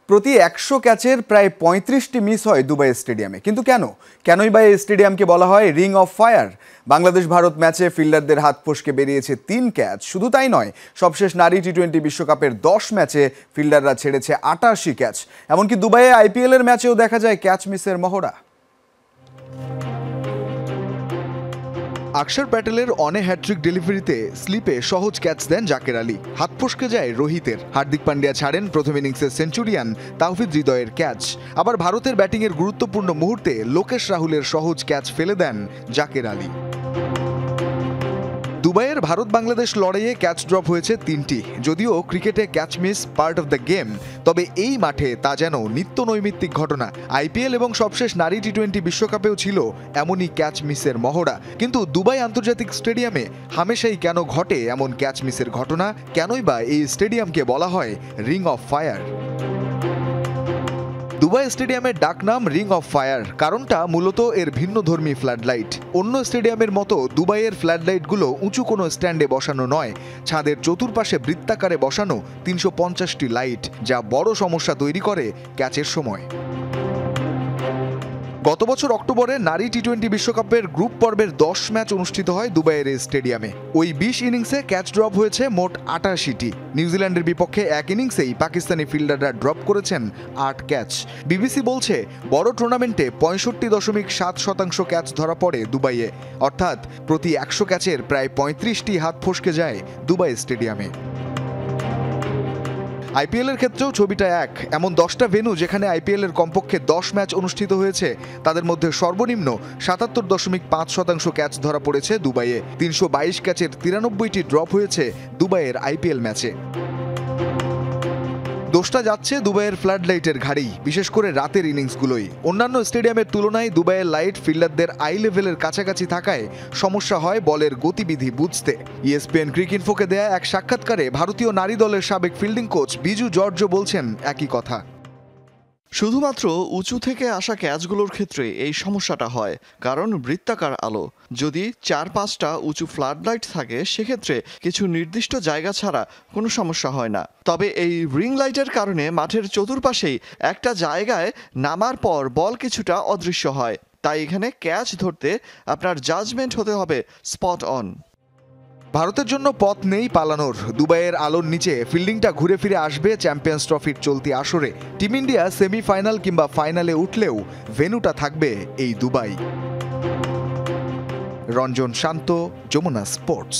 প্রতি ১০০ ক্যাচের প্রায় ৩৫টি মিস হয় দুবাই স্টেডিয়ামে। কিন্তু কেনই বা এই স্টেডিয়ামকে বলা হয় ring of fire? Bangladesh Bharat ম্যাচে ফিল্ডারদের হাত ফসকে বেরিয়েছে ৩ ক্যাচ। শুধু তাই নয়, সবশেষ নারী টি-20 বিশ্বকাপের ১০ ম্যাচে ফিল্ডাররা ছেড়েছে ৮৮ ক্যাচ। এমনকি দুবাইয়ে আইপিএলের ম্যাচেও দেখা যায় ক্যাচ মিসের মহড়া। আকসার প্যাটেলের অনে হ্যাট্রিক ডেলিভারিতে স্লিপে সহজ ক্যাচ দেন জাকের আলী। হাত ফসকে যায় রোহিতের। হার্দিক পান্ডিয়া ছাড়েন প্রথম ইনিংসের সেঞ্চুরিয়ান তাওহিদ হৃদয়ের ক্যাচ। আবার ভারতের ব্যাটিংয়ের গুরুত্বপূর্ণ মুহূর্তে লোকেশ রাহুলের সহজ ক্যাচ ফেলে দেন জাকের আলী। দুবাইয়ের ভারত বাংলাদেশ লড়াইয়ে ক্যাচ ড্রপ হয়েছে ৩টি। যদিও ক্রিকেটে catch miss part of the game, তবে এই মাঠে তা যেন নিত্য নৈমিত্তিক ঘটনা। আইপিএল এবং সবশেষ নারী টি-20 বিশ্বকাপেও ছিল এমনই ক্যাচ মিসের মহড়া। কিন্তু দুবাই আন্তর্জাতিক স্টেডিয়ামে হামেশাই কেন ঘটে এমন ক্যাচ মিসের ঘটনা? কেনই বা এই স্টেডিয়ামকে বলা হয় রিং অফ ফায়ার? দুবাই স্টেডিয়ামের ডাকনাম রিং অফ ফায়ার কারণটা মূলত এর ভিন্নধর্মী ফ্লাডলাইট। অন্য স্টেডিয়ামের মতো দুবাইয়ের ফ্লাডলাইটগুলো উঁচু কোনো স্ট্যান্ডে বসানো নয়। ছাদের চতুর্পাশে বৃত্তাকারে বসানো ৩৫০টি লাইট, যা বড় সমস্যা তৈরি করে ক্যাচের সময়। গত বছর অক্টোবরে নারী টি-20 বিশ্বকাপের গ্রুপ পর্বের ১০ ম্যাচ অনুষ্ঠিত হয় দুবাইয়ের এই স্টেডিয়ামে। ওই ২০ ইনিংসে ক্যাচ ড্রপ হয়েছে মোট ৮৮টি। নিউজিল্যান্ডের বিপক্ষে এক ইনিংসেই পাকিস্তানি ফিল্ডাররা ড্রপ করেছেন ৮ ক্যাচ। বিবিসি বলছে, বড় টুর্নামেন্টে ৬৫.৭% ক্যাচ ধরা পড়ে দুবাইয়ে, অর্থাৎ প্রতি ১০০ ক্যাচের প্রায় ৩৫টি হাত ফসকে যায় দুবাই স্টেডিয়ামে। আইপিএলের ক্ষেত্রেও ছবিটা এক। এমন 10টা ভেন্যু যেখানে আইপিএলের কমপক্ষে ১০ ম্যাচ অনুষ্ঠিত হয়েছে, তাদের মধ্যে সর্বনিম্ন ৭৭.৫% ক্যাচ ধরা পড়েছে দুবাইয়ে। ৩২২ ক্যাচের ৯৩টি ড্রপ হয়েছে দুবাইয়ের আইপিএল ম্যাচে। দোষটা যাচ্ছে দুবাইয়ের ফ্লাডলাইটের ঘাড়েই, বিশেষ করে রাতের ইনিংসগুলোই। অন্যান্য স্টেডিয়ামের তুলনায় দুবাইয়ের লাইট ফিল্ডারদের আই লেভেলের কাছাকাছি থাকায় সমস্যা হয় বলের গতিবিধি বুঝতে। ইএসপিএন ক্রিকইনফোকে দেয়া এক সাক্ষাৎকারে ভারতীয় নারী দলের সাবেক ফিল্ডিং কোচ বিজু জর্জ বলছেন একই কথা। শুধুমাত্র উঁচু থেকে আসা ক্যাচগুলোর ক্ষেত্রে এই সমস্যাটা হয়, কারণ বৃত্তাকার আলো। যদি ৪-৫টা উঁচু ফ্লাডলাইট থাকে, সেক্ষেত্রে কিছু নির্দিষ্ট জায়গা ছাড়া কোনো সমস্যা হয় না। তবে এই রিং লাইটের কারণে মাঠের চতুর্পাশেই একটা জায়গায় নামার পর বল কিছুটা অদৃশ্য হয়। তাই এখানে ক্যাচ ধরতে আপনার জাজমেন্ট হতে হবে স্পট অন। ভারতের জন্য পথ নেই পালানোর। দুবাইয়ের আলোর নিচে ফিল্ডিংটা ঘুরে ফিরে আসবে চ্যাম্পিয়ন্স ট্রফির চলতি আসরে। টিম ইন্ডিয়া সেমিফাইনাল কিংবা ফাইনালে উঠলেও ভেন্যুটা থাকবে এই দুবাই। রঞ্জন শান্ত, যমুনা স্পোর্টস।